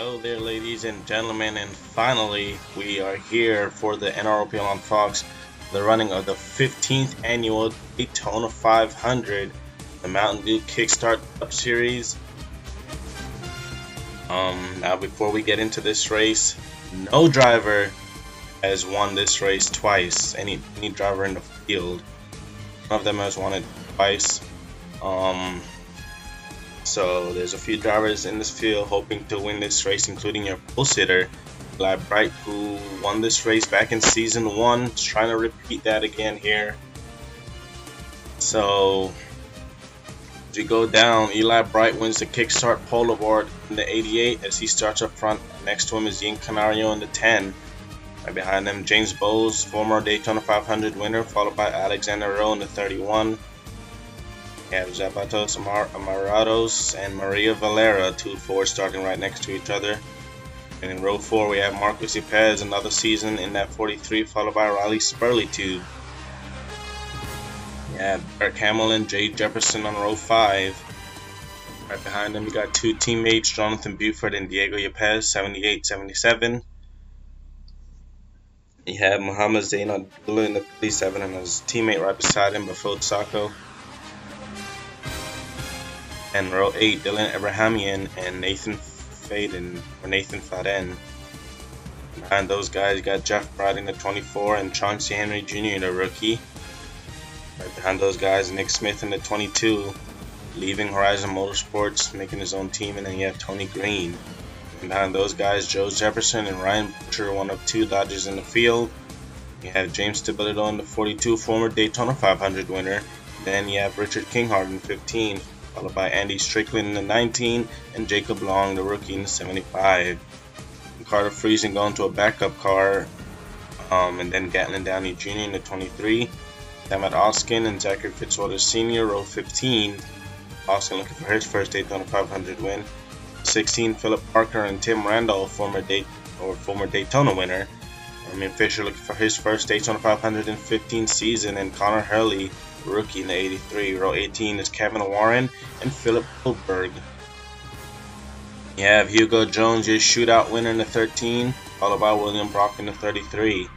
Hello there, ladies and gentlemen, and finally we are here for the NROPL on Fox, the running of the 15th annual Daytona 500, the Mountain Dew KickStart Cup Series. Now before we get into this race, no driver has won this race twice. Any driver in the field, none of them has won it twice. So there's a few drivers in this field hoping to win this race, including your pole sitter, Eli Bright, who won this race back in season 1. He's trying to repeat that again here. So as we go down, Eli Bright wins the KickStart pole award in the 88 as he starts up front. Next to him is Ian Canario in the 10. Right behind them, James Bowles, former Daytona 500 winner, followed by Alexander Rowe in the 31. We have Zapatos Amarados and Maria Valera, 2-4, starting right next to each other. And in row 4 we have Marcos YEPEZ, another season in that 43, followed by Riley SPURLYTUBE. We have Eric HAMILL and Jefferson on row 5. Right behind them we got two teammates, Jonathan BEAUFORD and Diego YEPEZ, 78-77. You have Muhammad Zain Abdullah in the 37 and his teammate right beside him, BEAUFORD Sacco. And row 8, Dylan EBRHAMIAN and Nathan FADEN. Behind those guys, you got Jeff Brad in the 24 and Chauncey Henry Jr. in the rookie. Right behind those guys, Nick Smith in the 22, leaving Horizon Motorsports, making his own team, and then you have Tony Green. And behind those guys, Joe Jefferson and Ryan Butcher, one of two Dodgers in the field. You have James Stabilito in the 42, former Daytona 500 winner. Then you have Richard Kinghart in the 15, followed by Andy Strickland in the 19 and Jacob Long, the rookie, in the 75. And Carter Friesen going to a backup car, and then Gatlin Downey Jr. in the 23. Dammit Oskin and Zachary Fitzwater Sr., row 15. Oskin looking for his first Daytona 500 win. 16, Philip Parker and Tim Randolph, former Daytona winner. Armin Fisher looking for his first Daytona 515 season, and Connor Hurley, rookie, in the 83. Row 18 is Kevin Warren and Philip Goldberg. You have Hugo Jones, your shootout winner, in the 13, followed by William Brock in the 33.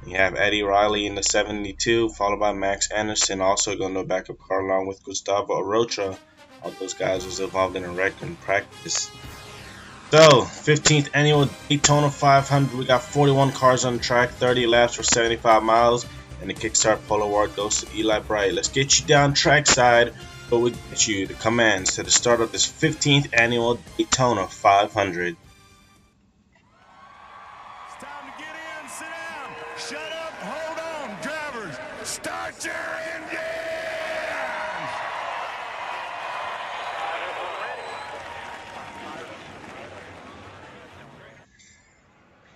You have Eddie Riley in the 72, followed by Max Anderson, also going to a backup car along with Gustavo Arocha. All those guys was involved in a wreck in practice. So, 15th annual Daytona 500. We got 41 cars on the track, 30 laps for 75 miles. And the KickStart pole award goes to Eli Bright. Let's get you down trackside, but we get you the commands to the start of this 15th annual Daytona 500. It's time to get in, sit down, shut up, hold on, drivers, start your engines!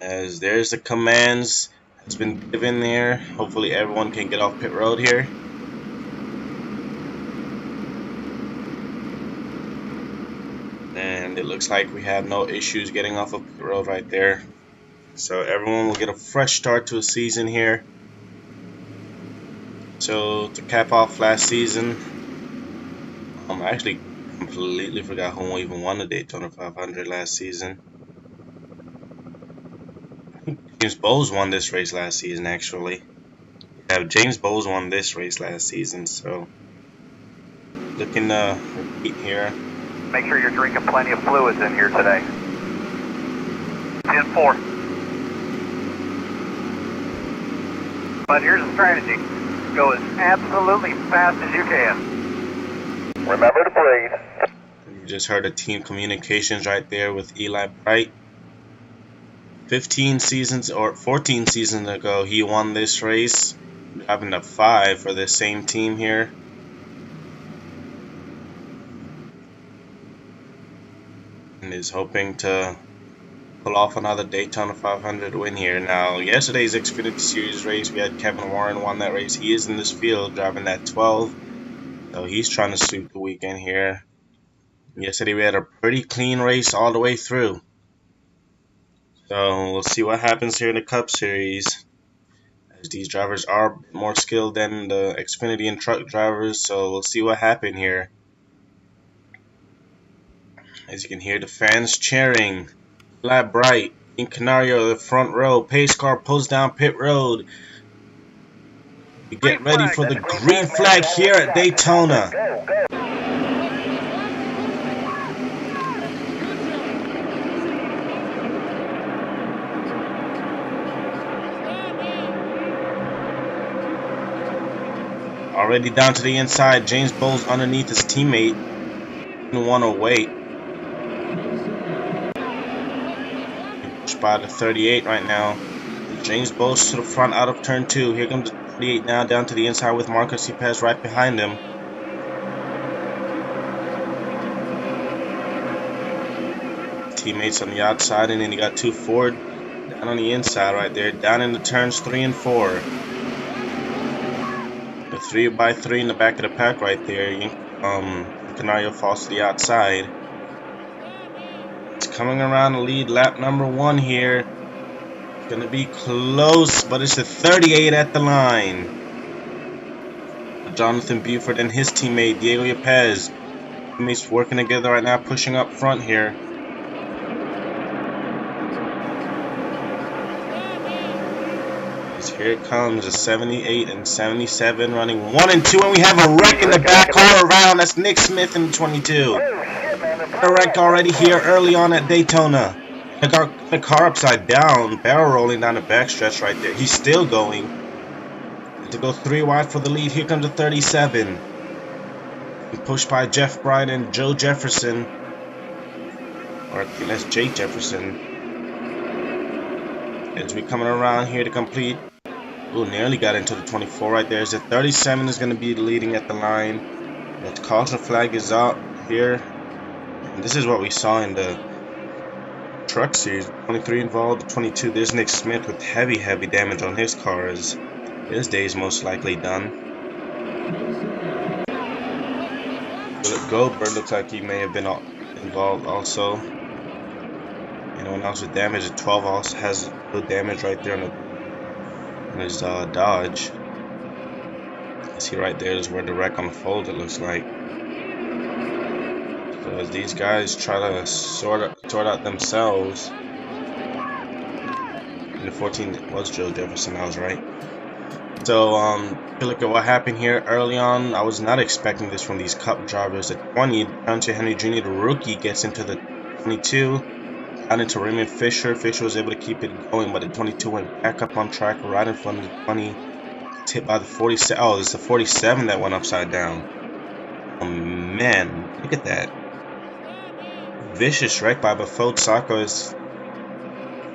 As there's the commands that's been given there. Hopefully everyone can get off pit road here. And it looks like we have no issues getting off of pit road right there. So everyone will get a fresh start to a season here. So to cap off last season, I actually completely forgot who even won the Daytona 500 last season. James Bowles won this race last season, actually. Yeah, James Bowles won this race last season, so looking to repeat here. Make sure you're drinking plenty of fluids in here today. 10-4. But here's a strategy. Go as absolutely fast as you can. Remember to breathe. You just heard the team communications right there with Eli Bright. 14 seasons ago, he won this race, driving a 5 for the same team here. And is hoping to pull off another Daytona 500 win here. Now, yesterday's Xfinity Series race, we had Kevin Warren won that race. He is in this field driving that 12, so he's trying to sweep the weekend here. Yesterday we had a pretty clean race all the way through. So we'll see what happens here in the Cup Series, as these drivers are more skilled than the Xfinity and truck drivers. So we'll see what happens here. As you can hear the fans cheering Lap bright. In Canario, the front row. Pace car pulls down pit road. We get ready for the green flag here at Daytona. Already down to the inside. James Bowles underneath his teammate. Didn't want to wait. Spot at 38 right now. James Bowles to the front out of turn 2. Here comes the 38 now down to the inside with Marcos YEPEZ right behind him. Teammates on the outside, and then you got 2 Ford down on the inside right there. Down in the turns 3 and 4. The 3x3 in the back of the pack right there. Canario falls to the outside. It's coming around the lead, lap number 1 here. It's going to be close, but it's the 38 at the line. Jonathan Beauford and his teammate, Diego YEPEZ. Teammates working together right now, pushing up front here. Here it comes, a 78 and 77 running 1 and 2, and we have a wreck in the back all around. That's Nick Smith in 22. A wreck already here early on at Daytona. The car upside down, barrel rolling down the backstretch right there. He's still going. And to go 3 wide for the lead, here comes a 37. Pushed by Jeff Bryant and Joe Jefferson. Or I think that's Jake Jefferson. As we coming around here to complete. Ooh, nearly got into the 24 right there. The 37 is going to be leading at the line. The caution flag is out here. And this is what we saw in the truck series. 23 involved, 22. There's Nick Smith with heavy damage on his car. His day's most likely done. Philip Goldberg looks like he may have been involved also. Anyone else with damage? 12 also has good damage right there on his Dodge. See right there is where the wreck unfolded, it looks like. So as these guys try to sort out themselves. And the 14 was Joe Jefferson, I was right. So look at what happened here early on. I was not expecting this from these Cup drivers. At 20, Dante Henry Jr., the rookie, gets into the 22. Out into Raymond Fisher. Fisher was able to keep it going, but the 22 went back up on track right in front of the 20. It's hit by the 47. Oh, it's the 47 that went upside down. Oh man, look at that. Vicious wreck by Beauford. Sacco is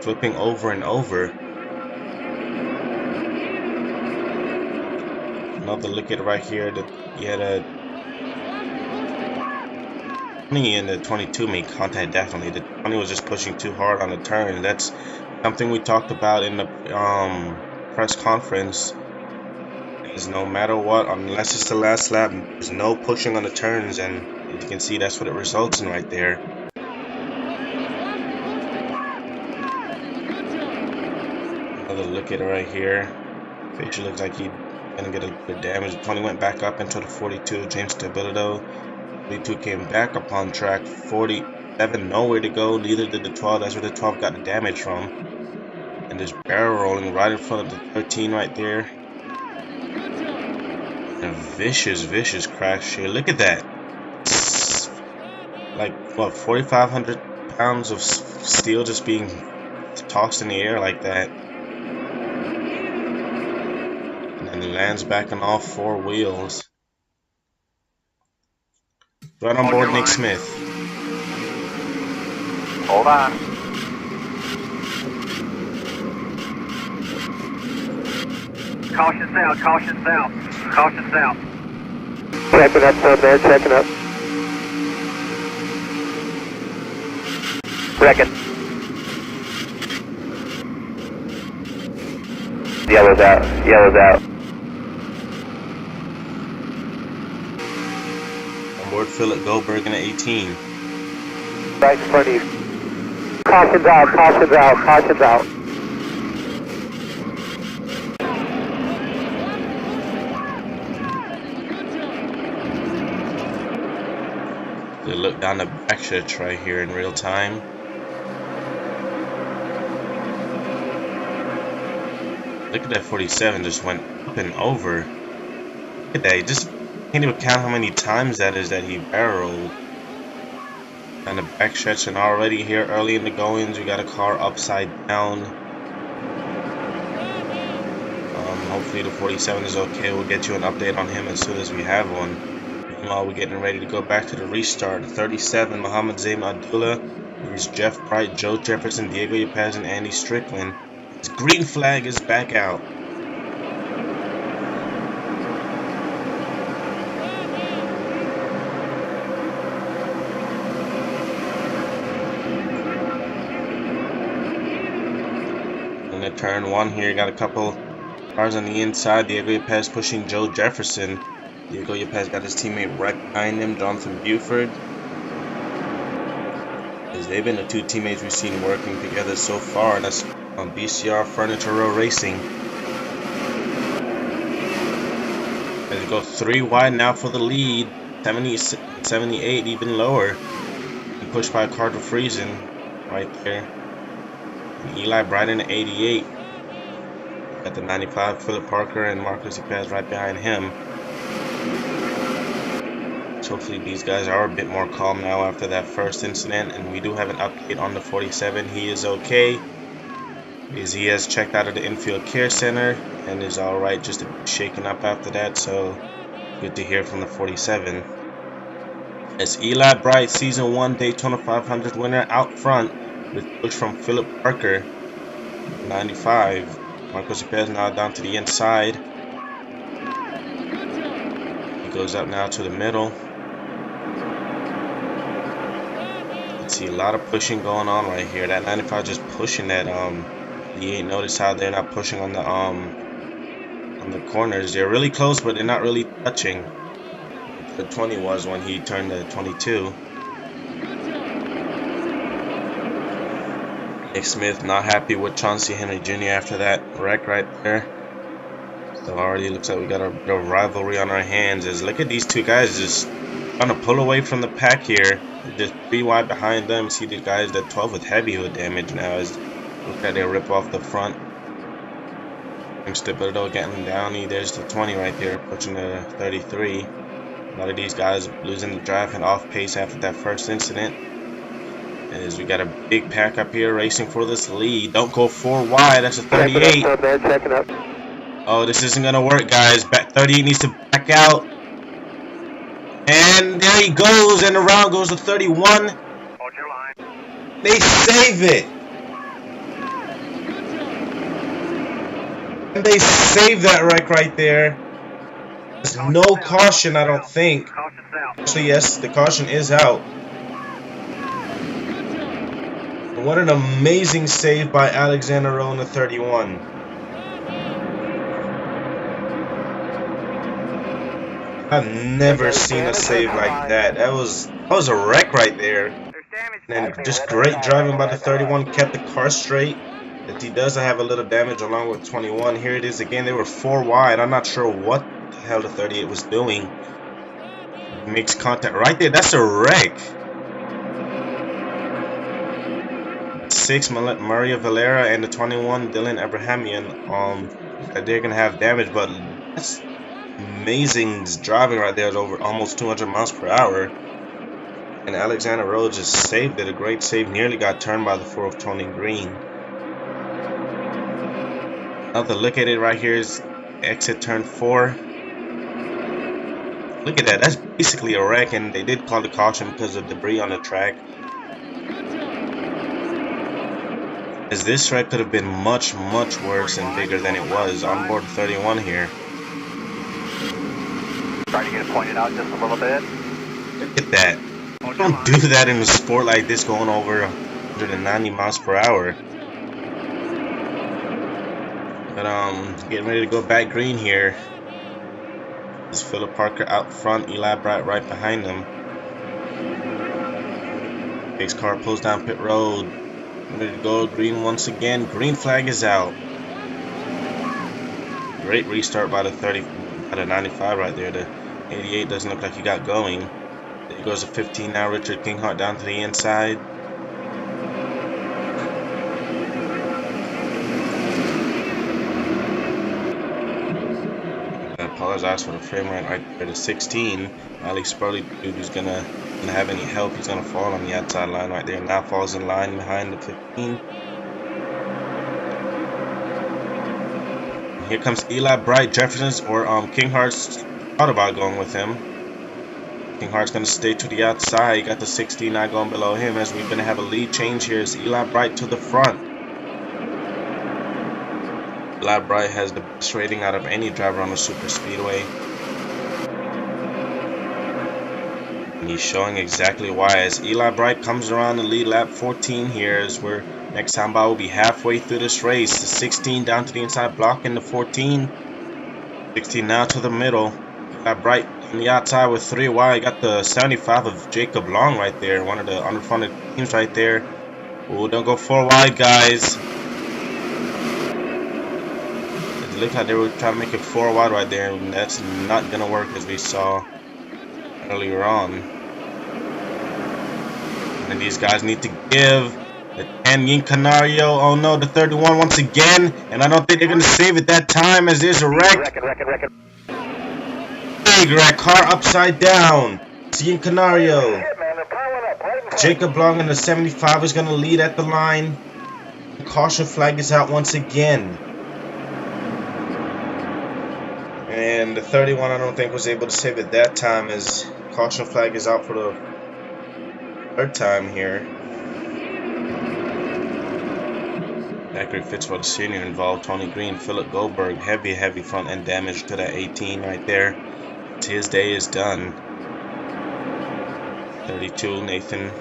flipping over and over. Another look at right here. That you had a 20 and the 22 made contact definitely. The 20 was just pushing too hard on the turn. That's something we talked about in the press conference. Is no matter what, unless it's the last lap, there's no pushing on the turns, and as you can see, that's what it results in right there. Another look at it right here. Fisher looks like he's gonna get a good damage. The 20 went back up into the 42. James Stabilito. 42 came back up on track. 47 nowhere to go. Neither did the 12. That's where the 12 got the damage from. And there's barrel rolling right in front of the 13 right there. And a vicious crash here. Look at that. Like what, 4,500 pounds of steel just being tossed in the air like that. And then it lands back on all 4 wheels. Right on board Nick Smith. Hold on. Caution south, caution south, caution south. Checking up from there, checking up. Wrecking. Yellow's out, yellow's out. Onboard Philip Goldberg in the 18. Right in front of you. Caution's out, caution's out, caution's out. They look down the backstretch right here in real time. Look at that 47, just went up and over. Look at that, you just can't even count how many times that is that he barreled. And the backstretch, and already here early in the goings, we got a car upside down. Hopefully the 47 is okay. We'll get you an update on him as soon as we have one. Meanwhile, we're getting ready to go back to the restart. 37, Muhammad Zain Abdullah. Here's Jeff Bright, Joe Jefferson, Diego YEPEZ, and Andy Strickland. His green flag is back out. And at turn 1 here, got a couple cars on the inside. Diego YEPEZ pushing Joe Jefferson. Diego YEPEZ got his teammate right behind him, Jonathan Beauford. As they've been the two teammates we've seen working together so far. That's on BCR Furniture Row Racing. As we go 3 wide now for the lead. 78, even lower. And pushed by Carter Friesen right there. And Eli Bright in the 88. Got the 95, Philip Parker, and Marcus YEPEZ right behind him. So hopefully these guys are a bit more calm now after that first incident. And we do have an update on the 47. He is okay. He has checked out of the infield care center and is alright, just a bit shaken up after that. So good to hear from the 47. As Eli Bright, Season 1 Daytona 500 winner, out front with push from Philip Parker, 95. Marcus YEPEZ now down to the inside. He goes up now to the middle. Let's see, a lot of pushing going on right here. That 95 just pushing that. You ain't noticed how they're not pushing on the corners. They're really close, but they're not really touching. The 20 was when he turned to 22. Nick Smith not happy with Chauncey Henry Jr. after that wreck right there. So already looks like we got a rivalry on our hands. As look at these two guys just trying to pull away from the pack here. Just 3 wide behind them. See the guys that 12 with heavy hood damage now. As look at they rip off the front. And Stabilito getting down. There's the 20 right there, pushing the 33. A lot of these guys losing the drive and off pace after that first incident. As we got a big pack up here racing for this lead. Don't go 4 wide. That's a 38. Oh, this isn't gonna work, guys. 38 needs to back out. And there he goes, and around goes the 31. Hold your line. They save it. And they save that wreck right there. There's no caution, I don't think. Caution's out. Actually, yes, the caution is out. But what an amazing save by Alexander Rowe in the 31. I've never seen a save like that. That was a wreck right there. And just great driving by the 31, kept the car straight. If he does have a little damage along with 21. Here it is again. They were 4 wide. I'm not sure what the hell the 38 was doing. Makes contact right there. That's a wreck. 6 Maria Valera and the 21 Dylan EBRHAMIAN. They're gonna have damage, but that's amazing driving right there. It's over almost 200 miles per hour. And Alexander Rowe just saved it. A great save. Nearly got turned by the 4 of Tony Green. Another look at it right here is exit turn 4. Look at that. That's basically a wreck, and they did call the caution because of debris on the track. As this wreck could have been much, much worse and bigger than it was. On board 31 here. Try to get it pointed out just a little bit. Look at that. Don't do that in a sport like this going over 190 miles per hour. But getting ready to go back green here. Is Philip Parker out front, Eli Bright right behind him. Big's car pulls down pit road. Ready to go green once again. Green flag is out. Great restart by the 30, by the 95 right there. The 88 doesn't look like he got going. There goes a 15 now. Richard Kinghart down to the inside. $100 asked for the frame rate right there. The 16, Alex SPURLYTUBE is gonna have any help. He's gonna fall on the outside line right there. Now falls in line behind the 15. Here comes Eli Bright. Jefferson's or King Hart's thought about going with him. King Hart's gonna stay to the outside. He got the 16 not going below him, as we're gonna have a lead change here. It's Eli Bright to the front. Eli Bright has the best rating out of any driver on the super speedway. And he's showing exactly why, as Eli Bright comes around the lead lap 14 here, as we're next time by will be halfway through this race. The 16 down to the inside, blocking the 14. 16 now to the middle. Eli Bright on the outside with 3 wide. Got the 75 of Jacob Long right there, one of the underfunded teams right there. Oh, don't go 4 wide, guys. It looked like they were trying to make it 4 wide right there, and that's not gonna work, as we saw earlier on. And these guys need to give. The 10 Yin Canario, oh no, the 31 once again, and I don't think they're gonna save it that time, as there's a wreck. Big wreck, car upside down. It's Yin Canario. Jacob Long in the 75 is gonna lead at the line. The caution flag is out once again. And the 31 I don't think was able to save it that time, as caution flag is out for the 3rd time here. Zachary Fitzwater Sr. involved, Tony Green, Philip Goldberg, heavy front end damage to that 18 right there. His day is done. 32, Nathan,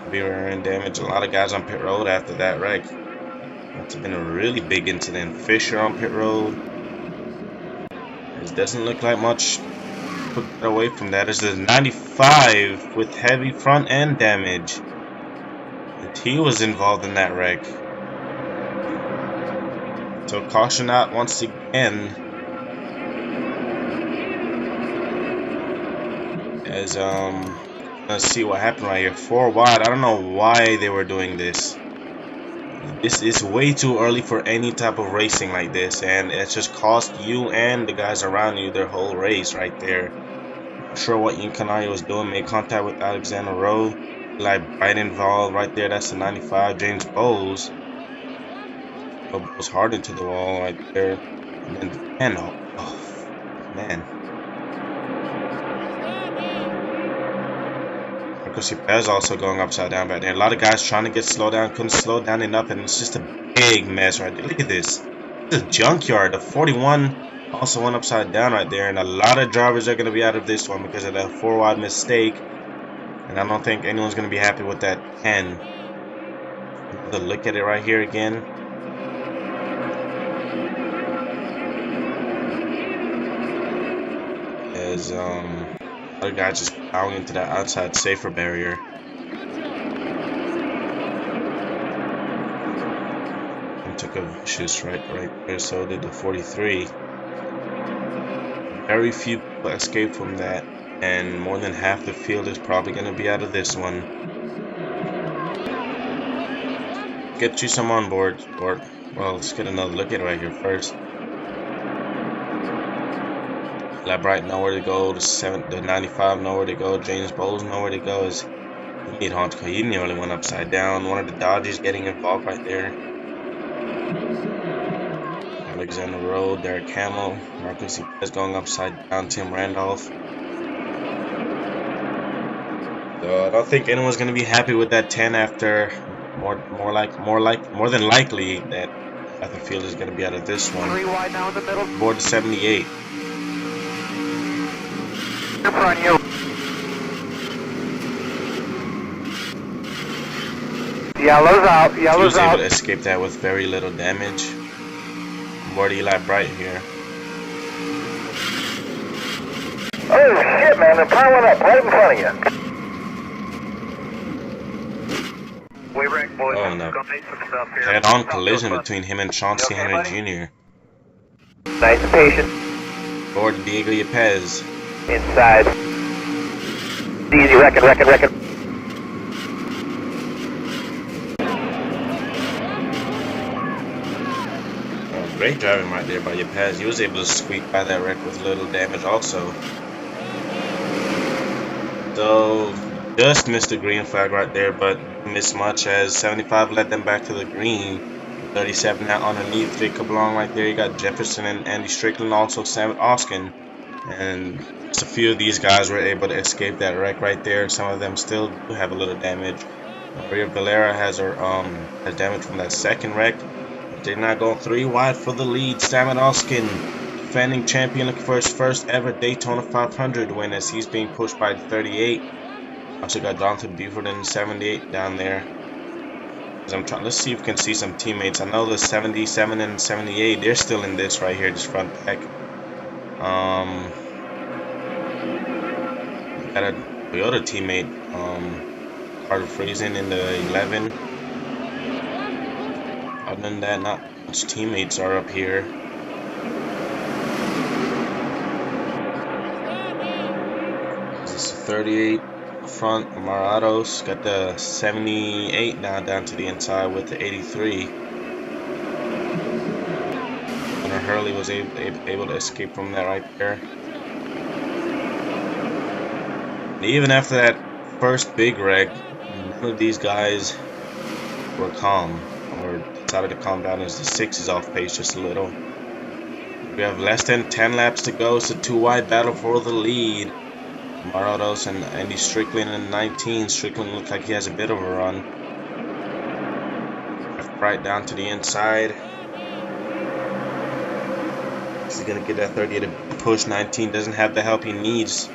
heavy rear end damage. A lot of guys on pit road after that wreck. That's been a really big incident. Fisher on pit road. It doesn't look like much put away from that. Is the 95 with heavy front end damage. He was involved in that wreck. So caution out once again. As let's see what happened right here. 4 wide. I don't know why they were doing this. This is way too early for any type of racing like this, and it's just cost you and the guys around you their whole race right there. Not sure what Yin Canario was doing. Made contact with Alexander Rowe. Like right involved right there. That's the 95. James Bowles. Was hard into the wall right there. And then the 10. Oh man. ARCOS YEPEZ also going upside down back there. A lot of guys trying to get slowed down. Couldn't slow down enough. And it's just a big mess right there. Look at this. This is a junkyard. The 41 also went upside down right there. And a lot of drivers are going to be out of this one because of that 4 wide mistake. And I don't think anyone's going to be happy with that 10. Look at it right here again. As other guy just plowing into that outside safer barrier. And took a vicious right there. So did the 43. Very few people escaped from that. And more than half the field is probably going to be out of this one. Get you some on board, or well, let's get another look at it right here first. Eli Bright nowhere to go. The 95 nowhere to go. James Bowles nowhere to go. As he made Honto. He nearly went upside down. One of the Dodgers getting involved right there. Alexander Rowe, Derek Hamill, ARCOS YEPEZ going upside down. Tim Randolph. So I don't think anyone's gonna be happy with that 10 after more than likely that half the field is gonna be out of this one. 3 wide now in the middle. Board to 78. In front of you. Yellow's out. He Yellow's was able out. to escape that with very little damage. Board Eli Bright here. Oh shit, man! They're piling up right in front of you. Oh no. Head-on collision between him and Chauncey Henry Jr. Nice and patient. Board Diego YEPEZ. Inside. Easy, record. Great driving right there by YEPEZ. He was able to squeak by that wreck with little damage also. So just missed the green flag right there, but missed much as 75 led them back to the green. 37 now underneath Jacob Long right there. You got Jefferson and Andy Strickland, also Sam Oskin. And just a few of these guys were able to escape that wreck right there. Some of them still do have a little damage. Maria Valera has damage from that second wreck. They're not going 3 wide for the lead. Sam Oskin, defending champion, looking for his first ever Daytona 500 win as he's being pushed by the 38. Also got Jonathan Buford in the 78 down there. Let's see if we can see some teammates. I know the 77 and 78, they're still in this right here, this front pack. Got a Toyota teammate, Carter Friesen in the 11. Other than that, not much teammates are up here. This is 38 front, Marados. Got the 78 now down to the inside with the 83. Hunter Hurley was able to escape from that right there. And even after that first big wreck, none of these guys were calm or decided to calm down as the 6 is off pace just a little. We have less than 10 laps to go. It's a 2 wide battle for the lead. Marados and Andy Strickland in 19. Strickland looks like he has a bit of a run. Right down to the inside. He's gonna get that 30 to push. 19 doesn't have the help he needs.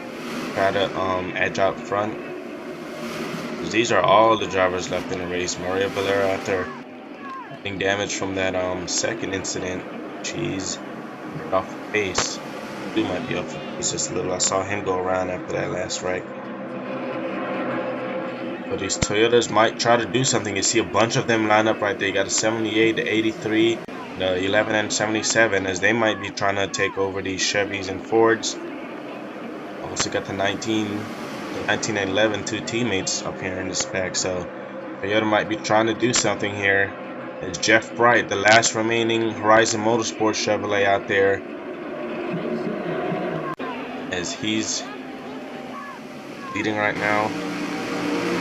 Try to edge out front. These are all the drivers left in the race. Maria Valera, after getting damage from that second incident, she's off the pace. He might be off the pace just a little. I saw him go around after that last wreck. But these Toyotas might try to do something. You see a bunch of them line up right there. You got a 78, the 83, the 11 and 77, as they might be trying to take over these Chevys and Fords. Also got the 19 and 11, 2 teammates up here in this pack. So Toyota might be trying to do something here. It's Jeff Bright, the last remaining Horizon Motorsports Chevrolet out there, as he's leading right now.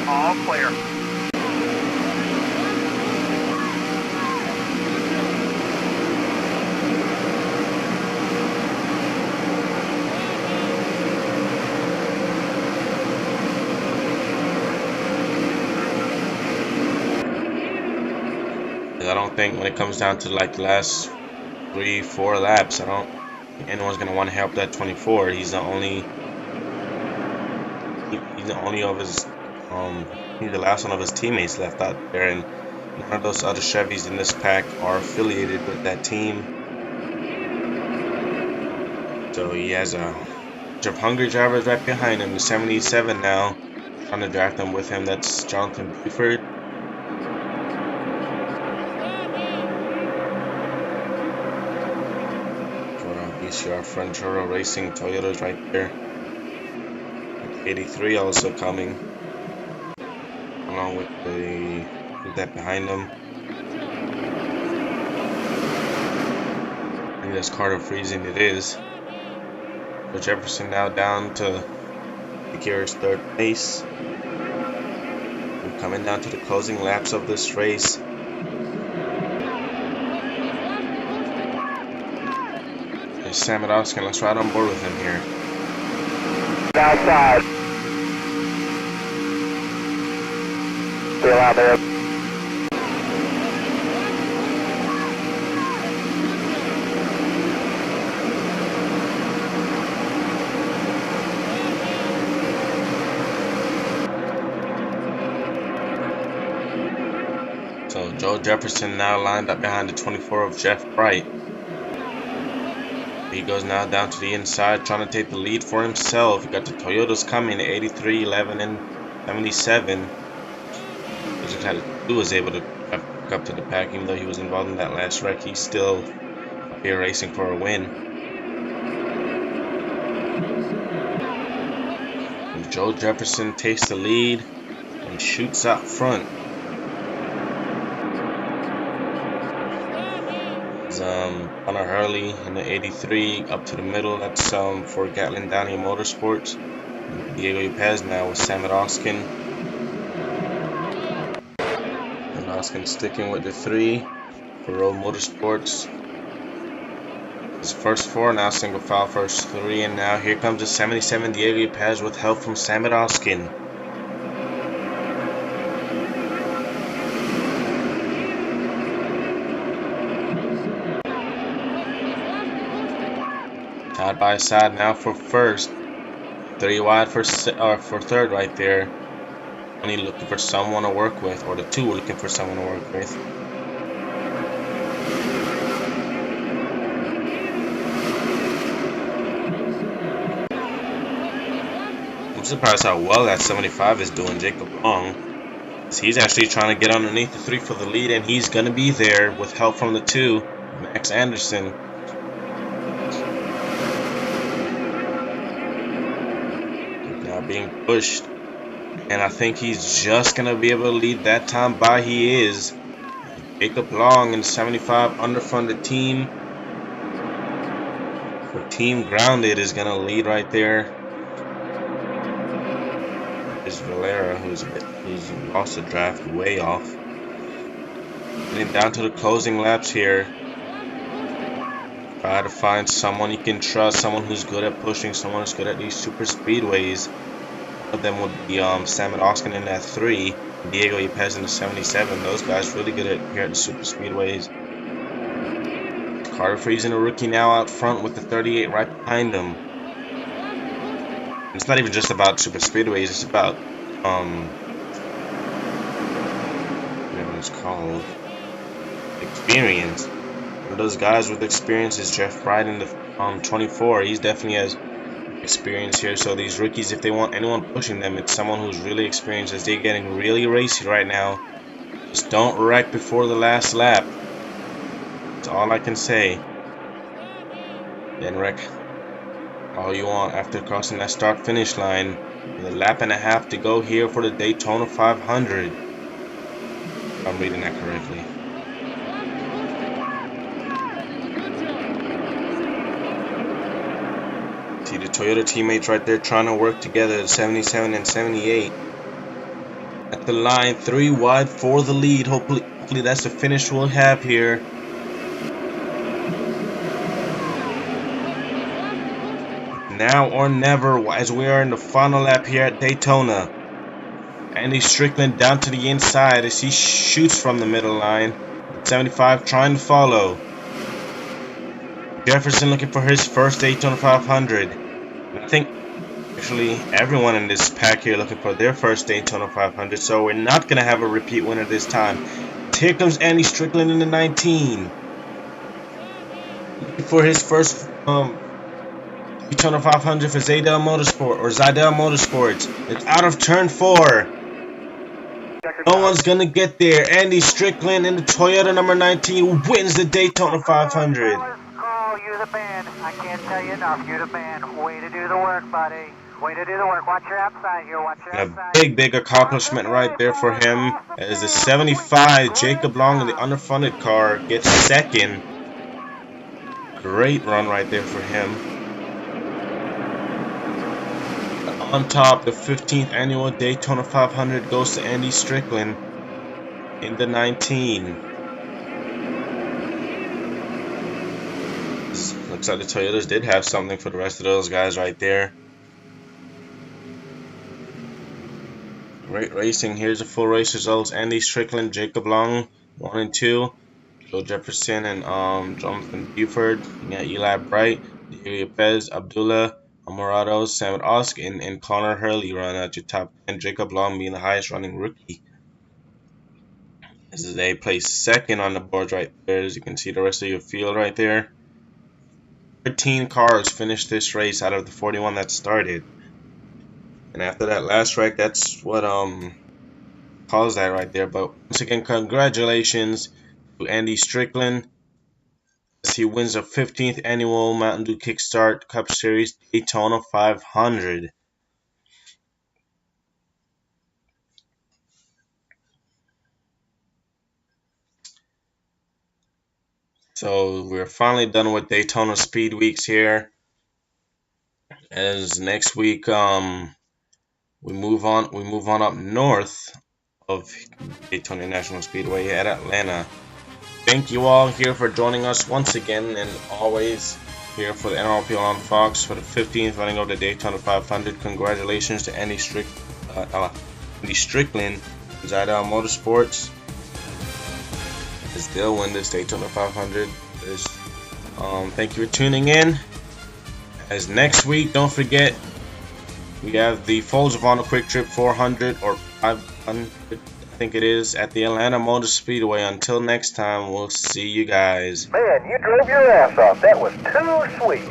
All clear. I don't think when it comes down to like the last 3-4 laps, I don't think anyone's gonna want to help that 24. He's the only of his he's the last one of his teammates left out there, and none of those other Chevys in this pack are affiliated with that team. So he has a bunch of hungry drivers right behind him. The 77 now, trying to draft them with him. That's Jonathan Buford. BCR Frontiero Racing Toyotas right there. 83 also coming, along with that behind them. I think that's Carter Friesen. It is. So Jefferson now down to secure his 3rd place. We're coming down to the closing laps of this race. There's Sam Oskin. Let's ride on board with him here. Outside. Still out there. So Joe Jefferson now lined up behind the 24 of Jeff Bright. He goes now down to the inside, trying to take the lead for himself. You got the Toyotas coming, 83, 11, and 77. He was able to pick up to the pack, even though he was involved in that last wreck. He's still up here racing for a win. And Joe Jefferson takes the lead and shoots out front. Connor Hurley in the 83 up to the middle. That's for Gatlin Downey Motorsports. Diego YEPEZ now with Sam Oskin. And Oskin sticking with the 3 for ROWE Motorsports. His first 4, now single file first 3, and now here comes the 77 Diego YEPEZ with help from Sam Oskin. Side by side now for first. 3 wide for third right there. Only looking for someone to work with, or the 2 were looking for someone to work with. I'm surprised how well that 75 is doing, Jacob Long. He's actually trying to get underneath the 3 for the lead, and he's going to be there with help from the 2, Max Anderson. Now being pushed. And I think he's just going to be able to lead that time by. He is. Jacob Long in 75 underfunded team. For Team Grounded is going to lead right there. Is Valera, who's lost the draft way off. Getting down to the closing laps here. Try to find someone you can trust, someone who's good at pushing, someone who's good at these super speedways. One of them would be Sam Oskin in that 3, Diego YEPEZ in the 77. Those guys really good at here at the super speedways. Carter Friesen, a rookie, now out front with the 38 right behind him. It's not even just about super speedways, it's about whatever it's called, experience. One of those guys with experience is Jeff Bryde in the 24. He's definitely has experience here. So these rookies, if they want anyone pushing them, it's someone who's really experienced, as they're getting really racy right now. Just don't wreck before the last lap. That's all I can say. Then wreck all you want after crossing that start finish line. With a lap and a half to go here for the Daytona 500. If I'm reading that correctly. See the Toyota teammates right there trying to work together, the 77 and 78. At the line, 3 wide for the lead. Hopefully that's the finish we'll have here. Now or never, as we are in the final lap here at Daytona. Andy Strickland down to the inside as he shoots from the middle line. 75 trying to follow. Jefferson looking for his first Daytona 500. I think actually everyone in this pack here looking for their first Daytona 500, so we're not going to have a repeat winner this time. Here comes Andy Strickland in the 19. Looking for his first Daytona 500 for Zydell Motorsports. It's out of turn 4. No one's going to get there. Andy Strickland in the Toyota number 19 wins the Daytona 500. You're the man. I can't tell you enough. You're the man. Way to do the work, buddy. Way to do the work. Watch your outside here. Watch your outside. A big accomplishment right there for him. As the 75 Jacob Long in the underfunded car gets second. Great run right there for him. On top, the 15th annual Daytona 500 goes to Andy Strickland in the 19. Looks like the Toyotas did have something for the rest of those guys right there. Great racing. Here's the full race results. Andy Strickland, Jacob Long, 1 and 2. Joe Jefferson and Jonathan Buford. You got Eli Bright, Diego YEPEZ, Abdullah Alvarado, Sam Oskin, and Connor Hurley run at your top 10. Jacob Long being the highest running rookie. This is they placed second on the board right there. As you can see the rest of your field right there. 13 cars finished this race out of the 41 that started. And after that last wreck, that's what caused that right there. But once again, congratulations to Andy Strickland as he wins the 15th annual Mountain Dew KickStart Cup Series Daytona 500. So we're finally done with Daytona Speed Weeks here. As next week, we move on up north of Daytona National Speedway at Atlanta. Thank you all here for joining us once again, and always here for the NROPL on Fox for the 15th running of the Daytona 500. Congratulations to Andy Strickland and Zidal Motorsports as they'll win this Daytona 500. Thank you for tuning in. As next week, don't forget, we have the Folds of Honor Quick Trip 400 or 500, I think it is, at the Atlanta Motor Speedway. Until next time, we'll see you guys. Man, you drove your ass off. That was too sweet.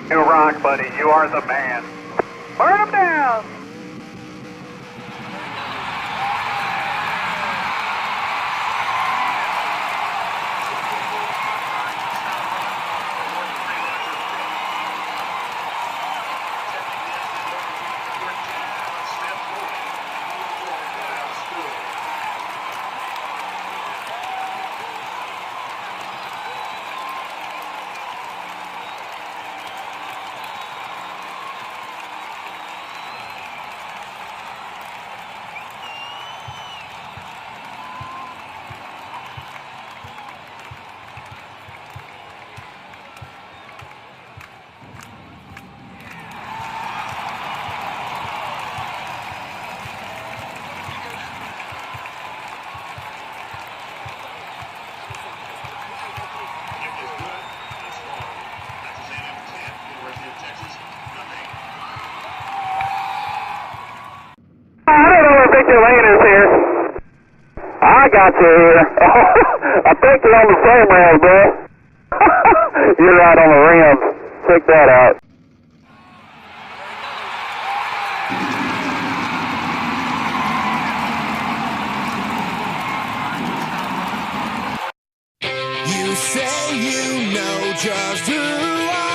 You rock, buddy. You are the man. Burn him down. Your lane is here. I got you here. I think you're on the same rails, bro. You're right on the rims. Check that out. You say you know just who I